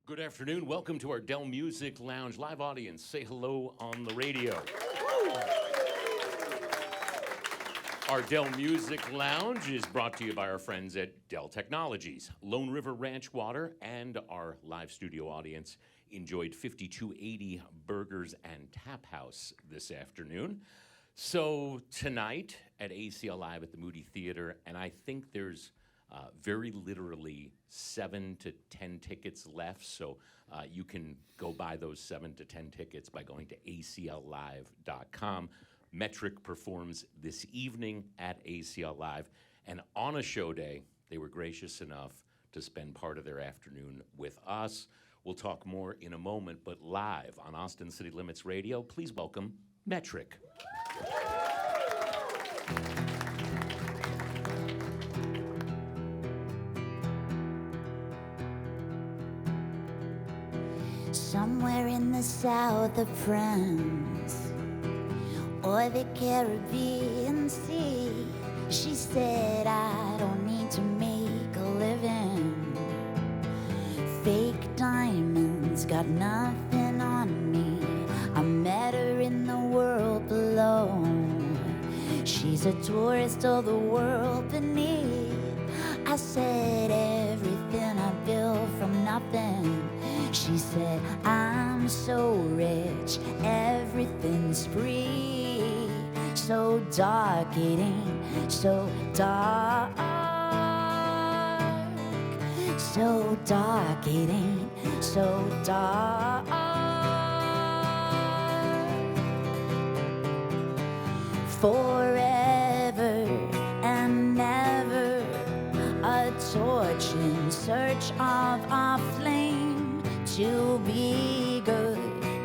Good afternoon. Welcome to our Dell Music Lounge live audience. Say hello on the radio. Our Dell Music Lounge is brought to you by our friends at Dell Technologies. Lone River Ranch Water and our live studio audience enjoyed 5280 Burgers and Tap House this afternoon. So tonight at ACL Live at the Moody Theater, and I think there's very literally 7 to 10 tickets left, so you can go buy those 7 to 10 tickets by going to acllive.com. Metric performs this evening at ACL Live, and on a show day, they were gracious enough to spend part of their afternoon with us. We'll talk more in a moment, but live on Austin City Limits Radio, please welcome Metric. Somewhere in the south of France or the Caribbean Sea, she said, I don't need to make a living. Fake diamonds got nothing on me. I met her in the world below. She's a tourist of the world beneath. I said, everything I built from nothing. She said, I'm so rich, everything's free. So dark, it ain't so dark. So dark, it ain't so dark. Forever and never, a torch in search of a flame. To be good,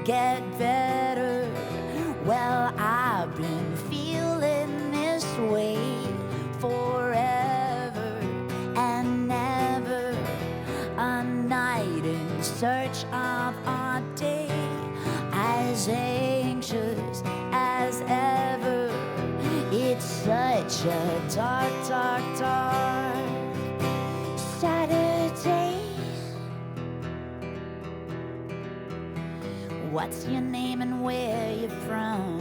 get better. Well, I've been feeling this way forever and never. A night in search of a day, as anxious as ever. It's such a dark, dark, dark Saturday. What's your name and where you from?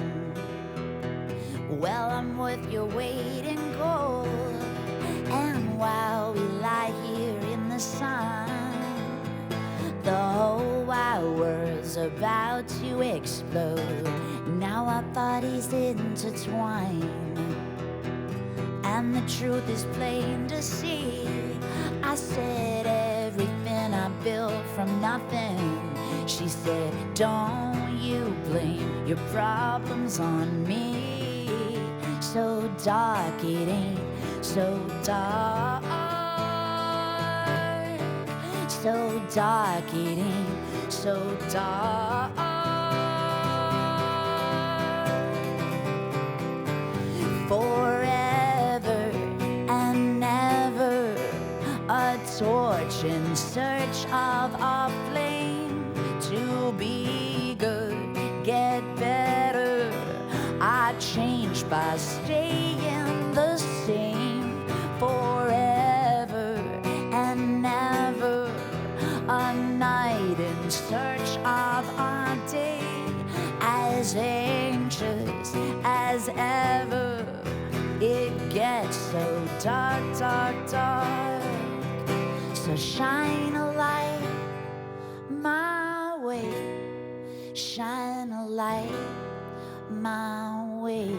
Well, I'm worth your weight in gold. And while we lie here in the sun, the whole wide world's about to explode. Now our bodies intertwine, and the truth is plain to see. I said everything I built from nothing. She said, don't you blame your problems on me. So dark, it ain't so dark. So dark, it ain't so dark. Forever and never, a torch in search of a flame. To be good, get better. I changed by staying the same. Forever and never, a night in search of a day. As anxious as ever, it gets so dark, dark, dark. So shine a light my way, shine a light my way.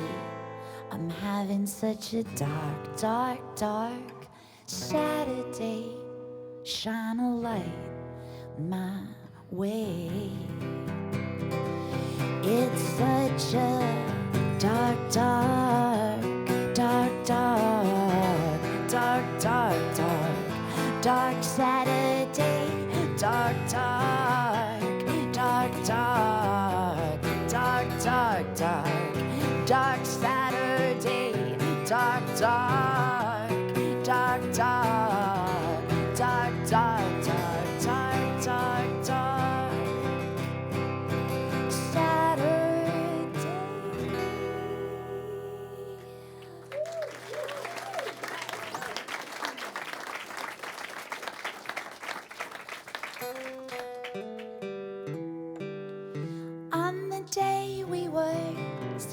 I'm having such a dark, dark, dark Saturday. Shine a light my way. It's such a dark, dark, dark, dark, dark, dark, dark, dark Saturday. Dark, dark, dark, dark, dark, dark, dark, dark Saturday. Dark, dark, dark, dark, dark, dark, dark, dark, dark, dark Saturday.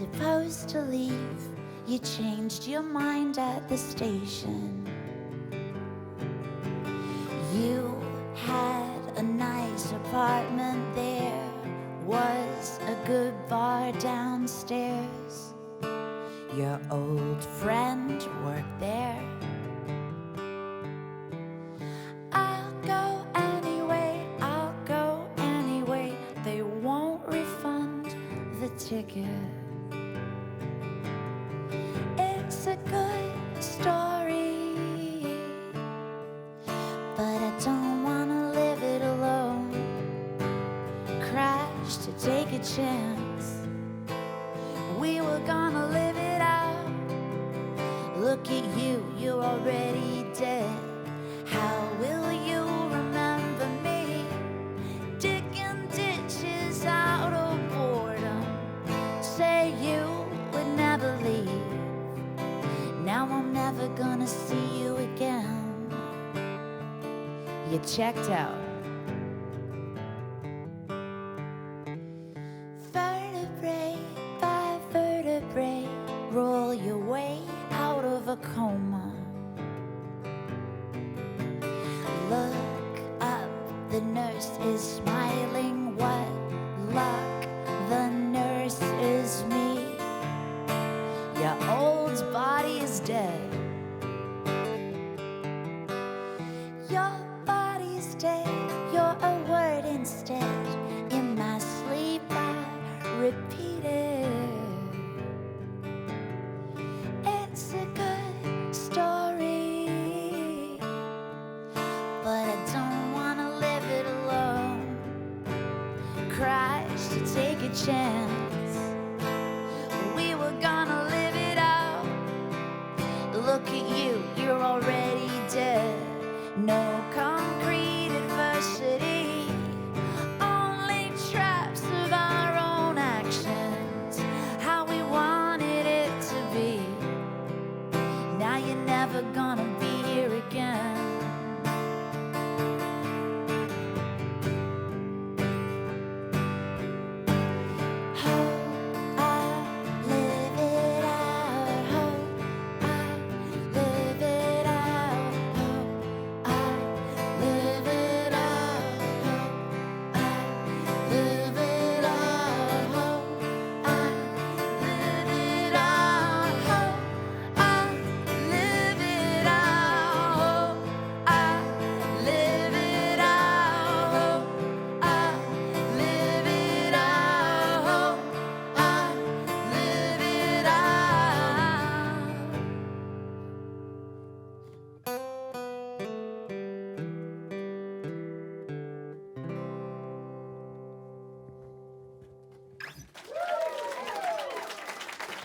supposed to leave. You changed your mind at the station. You had a nice apartment there, was a good bar downstairs. Your old friend worked there. I'll go anyway. They won't refund the ticket. It's a good story, but I don't wanna live it alone. Crash to take a chance. We were gonna live it out. Look at you, you're already dead. How will you remember me? Digging ditches out of boredom. Say you would never leave. Now I'm never gonna see you again. You checked out. Vertebrae by vertebrae, roll your way out of a coma. Look up, the nurse is smiling. What luck, the nurse is me. Your old body is dead. Your body's dead. You're a word instead. In my sleep I repeat it. It's a good story, but I don't wanna live it alone. Crash to take a chance. We were gonna live it out. Look at you, you're already dead. No concrete adversity, only traps of our own actions. How we wanted it to be. Now you're never gonna be here again.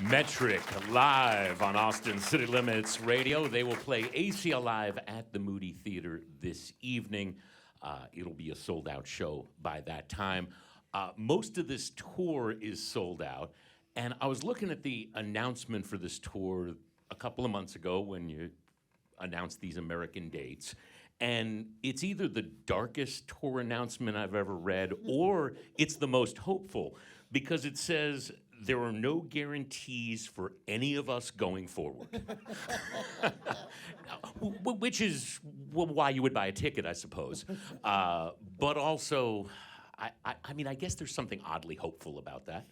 Metric live on Austin City Limits Radio. They will play ACL Live at the Moody Theater this evening. It'll be a sold-out show by that time. Most of this tour is sold out, and I was looking at the announcement for this tour a couple of months ago when you announced these American dates, and it's either the darkest tour announcement I've ever read or it's the most hopeful, because it says there are no guarantees for any of us going forward. Which is why you would buy a ticket, I suppose. But also, I mean, I guess there's something oddly hopeful about that.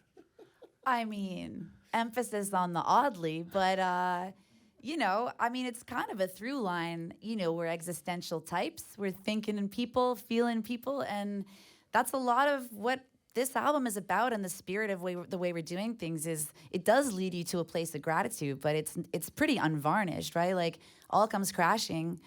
I mean, emphasis on the oddly, but, you know, I mean, it's kind of a through line. You know, we're existential types. We're thinking in people, feeling people, and that's a lot of what this album is about, and the spirit of the way we're doing things is it does lead you to a place of gratitude, but it's pretty unvarnished, right? Like, all comes crashing.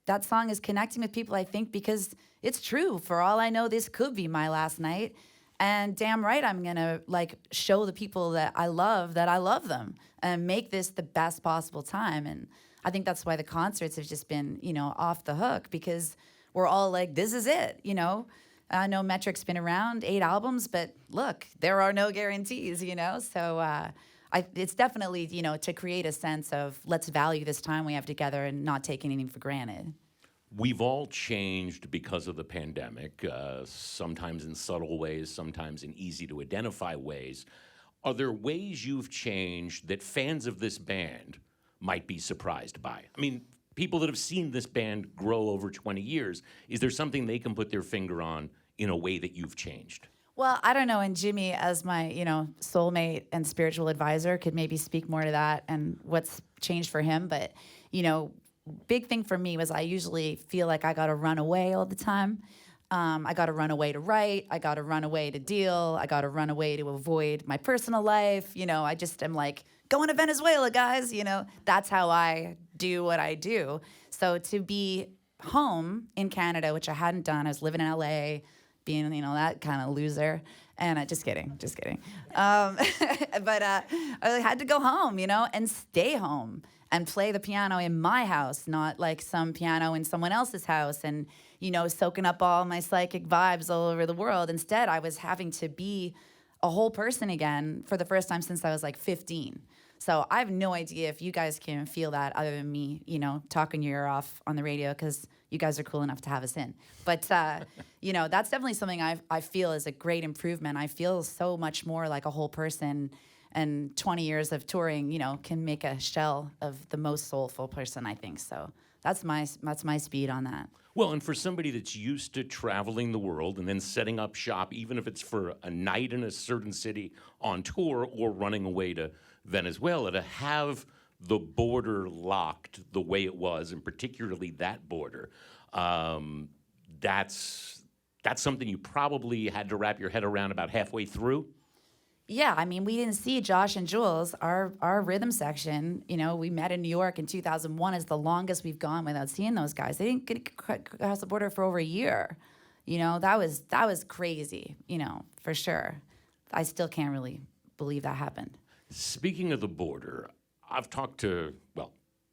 That song is connecting with people, I think, because it's true. For all I know, this could be my last night, and damn right I'm gonna like show the people that I love them and make this the best possible time. And I think that's why the concerts have just been, you know, off the hook, because we're all like, this is it, you know? I know Metric's been around 8 albums, but look, there are no guarantees, you know? So it's definitely, you know, to create a sense of let's value this time we have together and not take anything for granted. We've all changed because of the pandemic, sometimes in subtle ways, sometimes in easy to identify ways. Are there ways you've changed that fans of this band might be surprised by? I mean, people that have seen this band grow over 20 years, is there something they can put their finger on in a way that you've changed? Well, I don't know. And Jimmy, as my, soulmate and spiritual advisor, could maybe speak more to that and what's changed for him. But, big thing for me was I usually feel like I got to run away all the time. I got to run away to write. I got to run away to deal. I got to run away to avoid my personal life. I just am like, going to Venezuela, guys. That's how I do what I do. So to be home in Canada, which I hadn't done, I was living in LA, being, that kind of loser. And just kidding. But I had to go home, and stay home and play the piano in my house, not like some piano in someone else's house. And soaking up all my psychic vibes all over the world. Instead, I was having to be a whole person again for the first time since I was like 15. So I have no idea if you guys can feel that other than me, talking your ear off on the radio because you guys are cool enough to have us in. But, that's definitely something I feel is a great improvement. I feel so much more like a whole person, and 20 years of touring, can make a shell of the most soulful person, I think. So that's my speed on that. Well, and for somebody that's used to traveling the world and then setting up shop, even if it's for a night in a certain city on tour or running away to Venezuela, to have the border locked the way it was, and particularly that border, that's something you probably had to wrap your head around about halfway through. Yeah, I mean, we didn't see Josh and Jules, our rhythm section. We met in New York in 2001 is the longest we've gone without seeing those guys. They didn't get across the border for over a year. That was crazy, for sure. I still can't really believe that happened. Speaking of the border, I've talked to,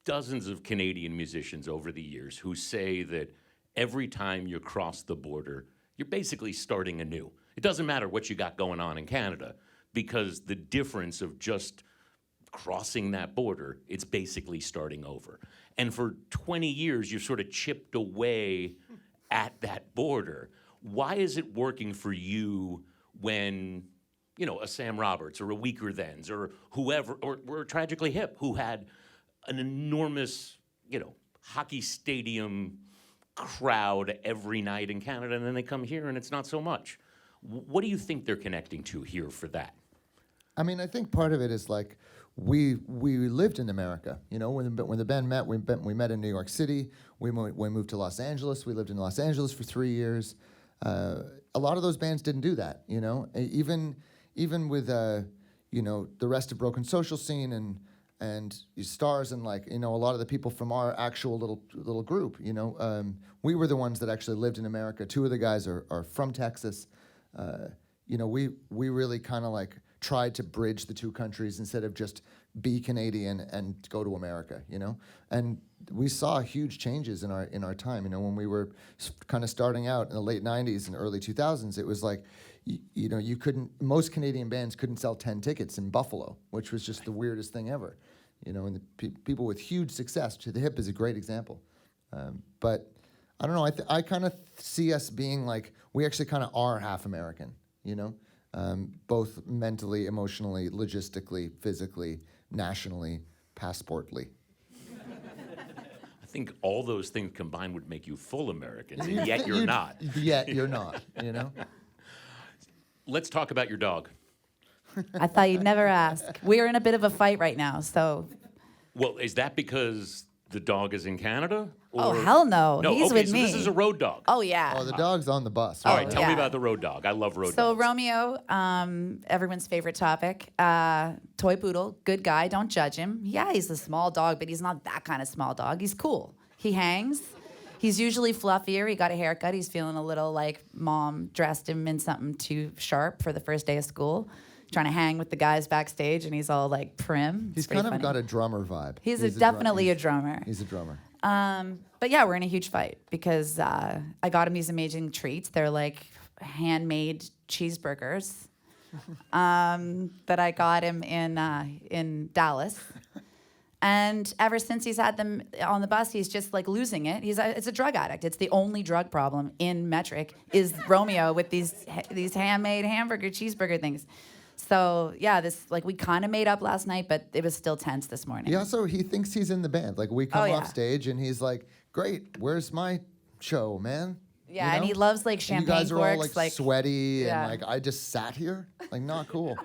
dozens of Canadian musicians over the years who say that every time you cross the border, you're basically starting anew. It doesn't matter what you got going on in Canada, because the difference of just crossing that border, it's basically starting over. And for 20 years, you've sort of chipped away at that border. Why is it working for you when, a Sam Roberts or a Weaker Thans or whoever, or we're Tragically Hip, who had an enormous, hockey stadium crowd every night in Canada, and then they come here and it's not so much? What do you think they're connecting to here for that? I mean, I think part of it is like we lived in America. When the band met, we met in New York City. We moved to Los Angeles. We lived in Los Angeles for 3 years. A lot of those bands didn't do that. Even with the rest of Broken Social Scene and Stars and a lot of the people from our actual little group. We were the ones that actually lived in America. Two of the guys are from Texas. We really kind of tried to bridge the two countries instead of just be Canadian and go to America, And we saw huge changes in our time, when we were kind of starting out in the late 90s and early 2000s. It was like, most Canadian bands couldn't sell 10 tickets in Buffalo, which was just the weirdest thing ever, and the people with huge success. To the Hip is a great example. But I don't know, I kind of see us being like, we actually kind of are half American, both mentally, emotionally, logistically, physically, nationally, passportly. I think all those things combined would make you full Americans, and yet you're not. Yet you're not, Let's talk about your dog. I thought you'd never ask. We're in a bit of a fight right now, so. Well, is that because the dog is in Canada? Or? Oh, hell no. No, He's okay, with so me. this is a road dog. Oh, yeah. Oh, the dog's on the bus. All right, tell me yeah. about the road dog. I love road So dogs. Romeo, everyone's favorite topic, toy poodle, good guy, don't judge him. Yeah, he's a small dog, but he's not that kind of small dog. He's cool. He hangs. He's usually fluffier. He got a haircut. He's feeling a little like mom dressed him in something too sharp for the first day of school. Trying to hang with the guys backstage, and he's all like prim. He's kind of got a drummer vibe. He's definitely a drummer. He's a drummer. But yeah, we're in a huge fight because I got him these amazing treats. They're like handmade cheeseburgers that I got him in Dallas. And ever since he's had them on the bus, he's just like losing it. It's a drug addict. It's the only drug problem in Metric is Romeo with these handmade hamburger cheeseburger things. So yeah, this like we kind of made up last night, but it was still tense this morning. He thinks he's in the band. Like we come Oh, yeah. off stage and he's like, "Great, where's my show, man?" Yeah, You and know? he loves like And champagne you guys are all corks, like sweaty yeah. and like I just sat here. Like not cool.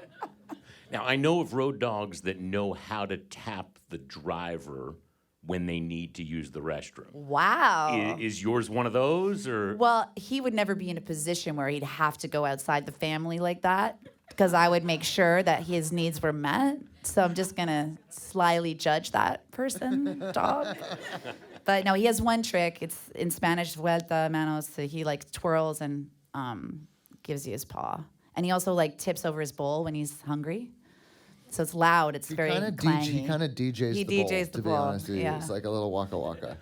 Now, I know of road dogs that know how to tap the driver when they need to use the restroom. Wow. Is yours one of those, or? Well, he would never be in a position where he'd have to go outside the family like that because I would make sure that his needs were met. So I'm just going to slyly judge that person, dog. But no, he has one trick. It's in Spanish, vuelta manos. So he like twirls and gives you his paw. And he also like tips over his bowl when he's hungry. So it's loud. It's very clangy. He kind of DJs He the bowl, DJs the to be bowl, honest with you. yeah. It's like a little waka waka.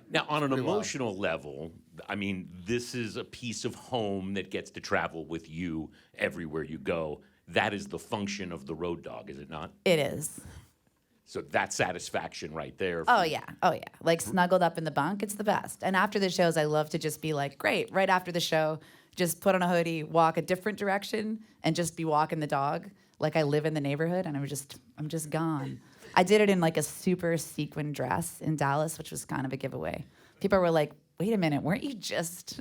Now, on an pretty wild. emotional level, I mean, this is a piece of home that gets to travel with you everywhere you go. That is the function of the road dog, is it not? It is. So that's satisfaction right there. Oh yeah. Like snuggled up in the bunk, it's the best. And after the shows, I love to just be like, great, right after the show, just put on a hoodie, walk a different direction, and just be walking the dog. Like I live in the neighborhood, and I'm just gone. I did it in like a super sequin dress in Dallas, which was kind of a giveaway. People were like, wait a minute, weren't you just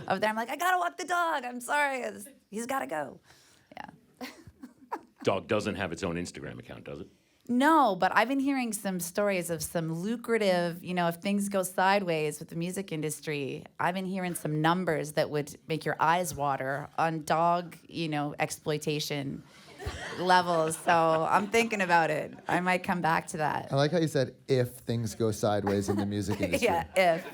up there? I'm like, I gotta walk the dog. I'm sorry, he's gotta go. Yeah. Dog doesn't have its own Instagram account, does it? No, but I've been hearing some stories of some lucrative, if things go sideways with the music industry, I've been hearing some numbers that would make your eyes water on dog, exploitation levels. So I'm thinking about it. I might come back to that. I like how you said if things go sideways in the music industry. Yeah, if.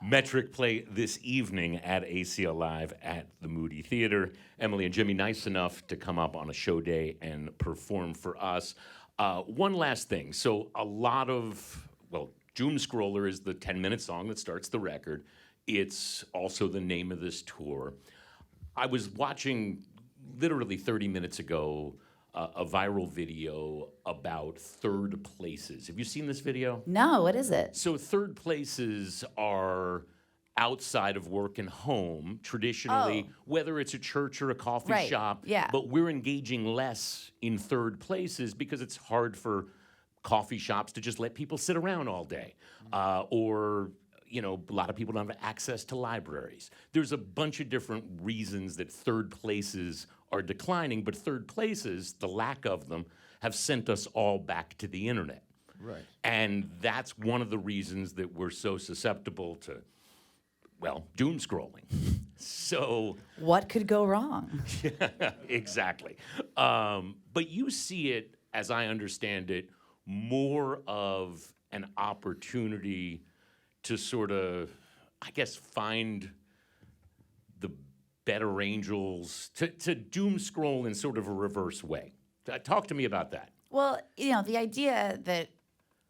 Metric play this evening at ACL Live at the Moody Theater. Emily and Jimmy, nice enough to come up on a show day and perform for us. One last thing. So a lot of, Doom Scroller is the 10-minute song that starts the record. It's also the name of this tour. I was watching literally 30 minutes ago a viral video about third places. Have you seen this video? No, what is it? So third places are outside of work and home, traditionally, whether it's a church or a coffee Right, shop. yeah. But we're engaging less in third places because it's hard for coffee shops to just let people sit around all day. Or, a lot of people don't have access to libraries. There's a bunch of different reasons that third places are declining, but third places, the lack of them, have sent us all back to the internet. Right. And that's one of the reasons that we're so susceptible to, doom scrolling. So. What could go wrong? Exactly. But you see it, as I understand it, more of an opportunity to sort of, I guess, find the better angels, to doom scroll in sort of a reverse way. Talk to me about that. Well, the idea that,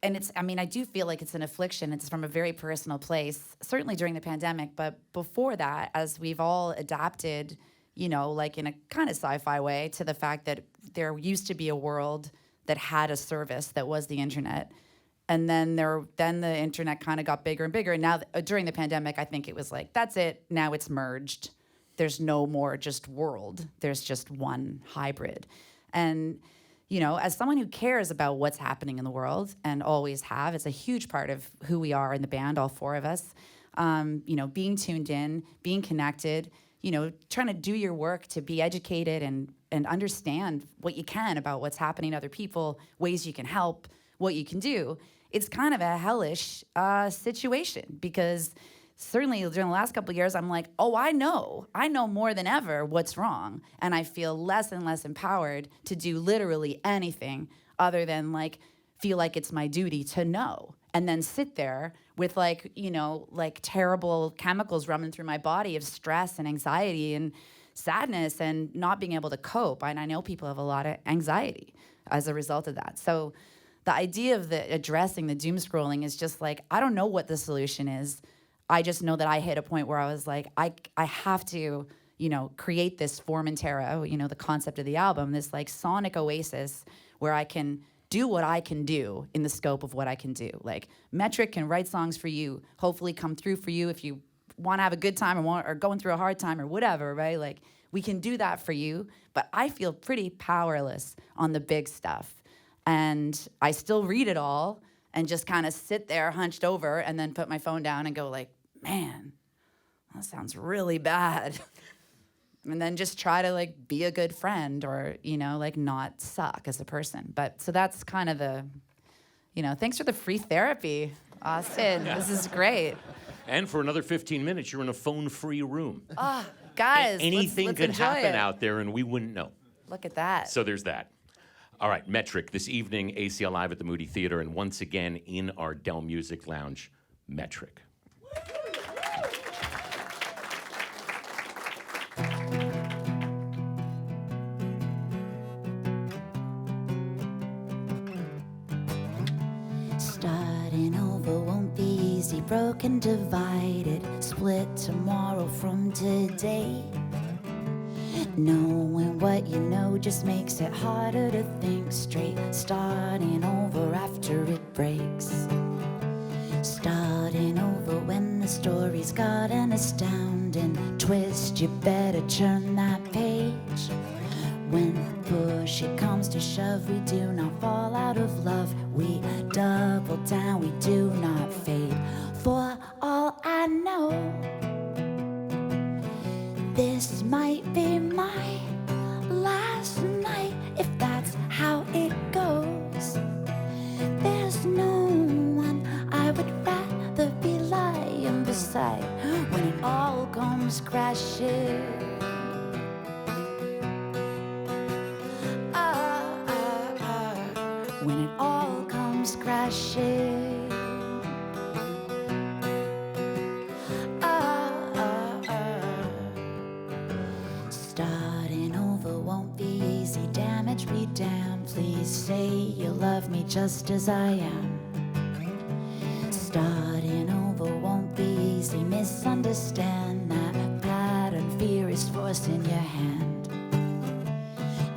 and I do feel like it's an affliction. It's from a very personal place, certainly during the pandemic, but before that, as we've all adapted, like in a kind of sci-fi way, to the fact that there used to be a world that had a service that was the internet. And then the internet kind of got bigger and bigger. And now during the pandemic, I think it was like, that's it. Now it's merged. There's no more just world. There's just one hybrid. And, as someone who cares about what's happening in the world and always have, it's a huge part of who we are in the band, all four of us, being tuned in, being connected, trying to do your work to be educated and understand what you can about what's happening to other people, ways you can help, what you can do. It's kind of a hellish situation because certainly during the last couple of years, I'm like, I know more than ever what's wrong. And I feel less and less empowered to do literally anything other than feel like it's my duty to know. And then sit there with terrible chemicals running through my body of stress and anxiety and sadness and not being able to cope. And I know people have a lot of anxiety as a result of that. So the idea of addressing the doom scrolling is just I don't know what the solution is. I just know that I hit a point where I was like, I have to, create this Formentera, the concept of the album, this sonic oasis where I can do what I can do in the scope of what I can do. Metric can write songs for you, hopefully come through for you if you want to have a good time or going through a hard time or whatever, right? Like, we can do that for you, but I feel pretty powerless on the big stuff. And I still read it all and just kind of sit there hunched over and then put my phone down and go like, man, that sounds really bad. And then just try to like be a good friend or, like not suck as a person. But so that's kind of the, thanks for the free therapy, Austin. This is great. And for another 15 minutes, you're in a phone-free room. Guys, Anything let's could enjoy happen it. out there, and we wouldn't know. Look at that. So there's that. All right, Metric, this evening, ACL Live at the Moody Theater, and once again in our Dell Music Lounge, Metric. Starting over won't be easy, broken, divided, split tomorrow from today. Knowing what you know just makes it harder to think straight. Starting over after it breaks. Starting over when the story's got an astounding twist. You better turn that page. When push it comes to shove, we do not fall out of love. We double down, we do not fade. For all I know, this might be my last night, if that's how it goes. There's no one I would rather be lying beside when it all comes crashing. When it all comes crashing. Starting over won't be easy. Damage be damned. Please say you love me just as I am. Starting over won't be easy. Misunderstand that pattern. Fear is forcing your hand.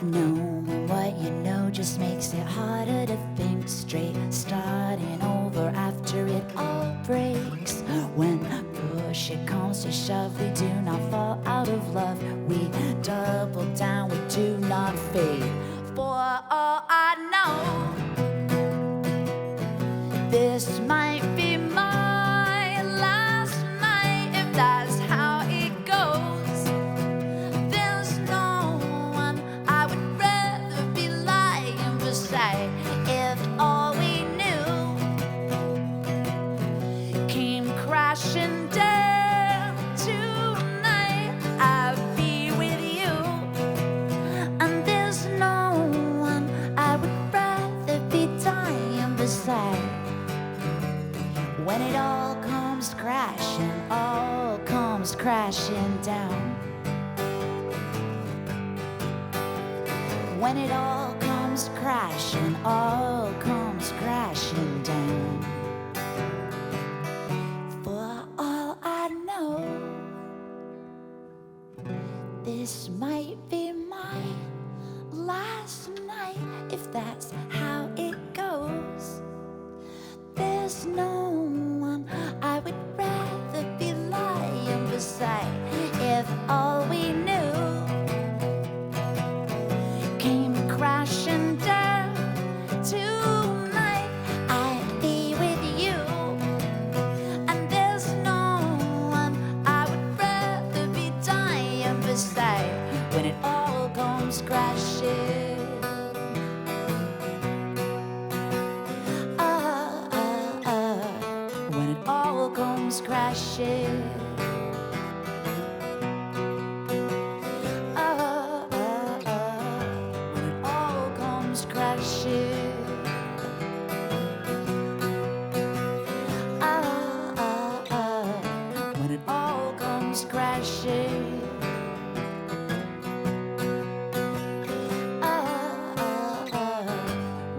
Knowing what you know just makes it harder to think straight. Starting over after it all breaks. When push it comes to shove, we do not fall out of love. We double down, we do not fade. For all I know, this might be my last night, if that's how it goes. There's no one I would rather be lying beside. If all we knew came crashing down tonight, I'd be with you. And there's no one I would rather be dying beside. When it all comes crashing down. When it all comes crashing down. For all I know, this might be my last night, if that's how it goes. There's no one I would rather be lying beside. If all we knew came crashing down tonight, I'd be with you. And there's no one I would rather be dying beside. When it all comes crashing. When it all comes crashing. When it all comes crashing. When it all comes crashing.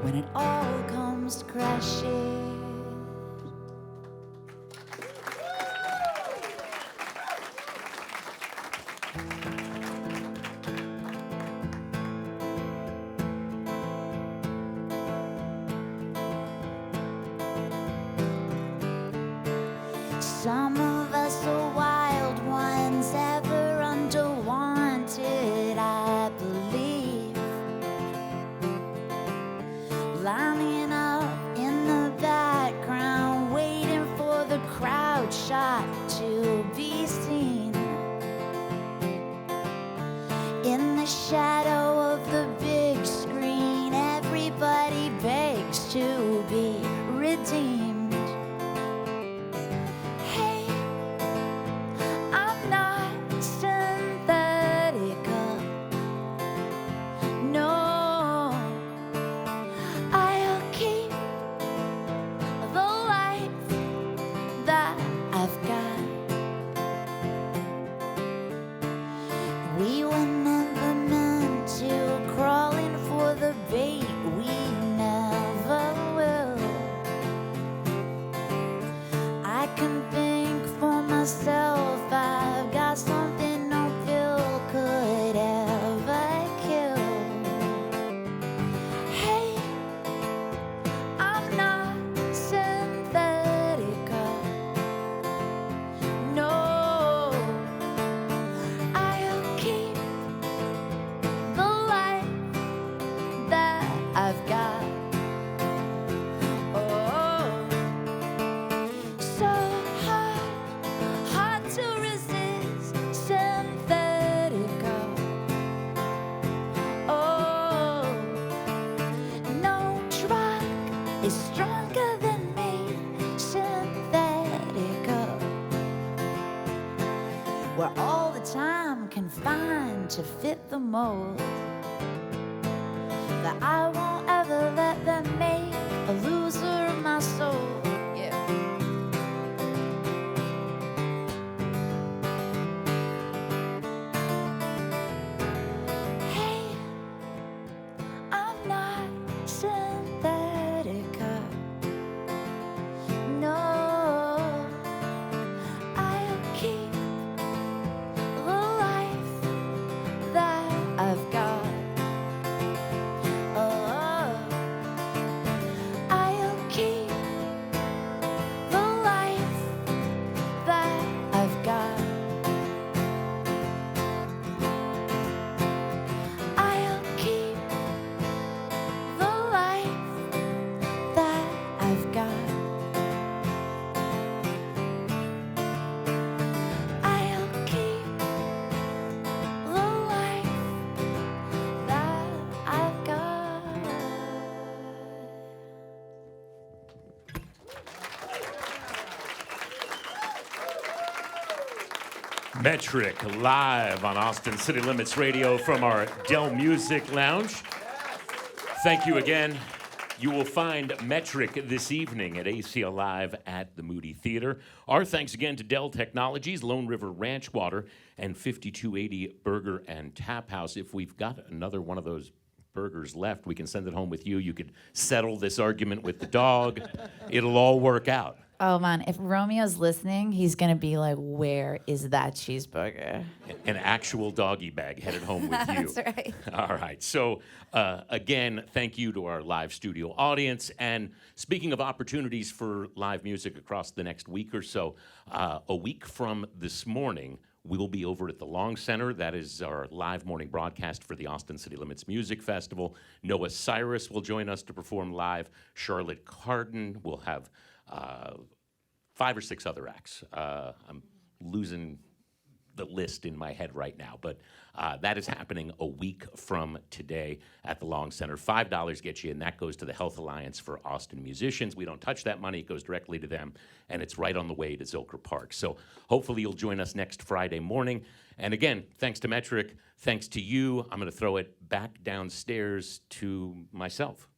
When it all comes crashing. Some of us are wild. to fit the mold. That I won't ever let them make a loser of my soul. Yeah. Hey, I'm not Synthetica. No, I'll keep the life that I've got. Oh, I'll keep the life that I've got. I'll keep the life that I've got. I'll keep the life that I've got. Metric live on Austin City Limits Radio from our Dell Music Lounge. Thank you again. You will find Metric this evening at ACL Live at the Moody Theater. Our thanks again to Dell Technologies, Lone River Ranch Water, and 5280 Burger and Tap House. If we've got another one of those burgers left, we can send it home with you. You could settle this argument with the dog. It'll all work out. Oh man, if Romeo's listening, he's gonna be like, "Where is that cheeseburger?" An actual doggy bag headed home with you. That's right. All right. So, again, thank you to our live studio audience. And speaking of opportunities for live music across the next week or so, a week from this morning, we'll be over at the Long Center. That is our live morning broadcast for the Austin City Limits Music Festival. Noah Cyrus will join us to perform live. Charlotte Cardin will have 5 or 6 other acts. I'm losing the list in my head right now, but that is happening a week from today at the Long Center. $5 gets you, and that goes to the Health Alliance for Austin Musicians. We don't touch that money. It goes directly to them, and it's right on the way to Zilker Park. So hopefully you'll join us next Friday morning. And again, thanks to Metric, thanks to you. I'm going to throw it back downstairs to myself.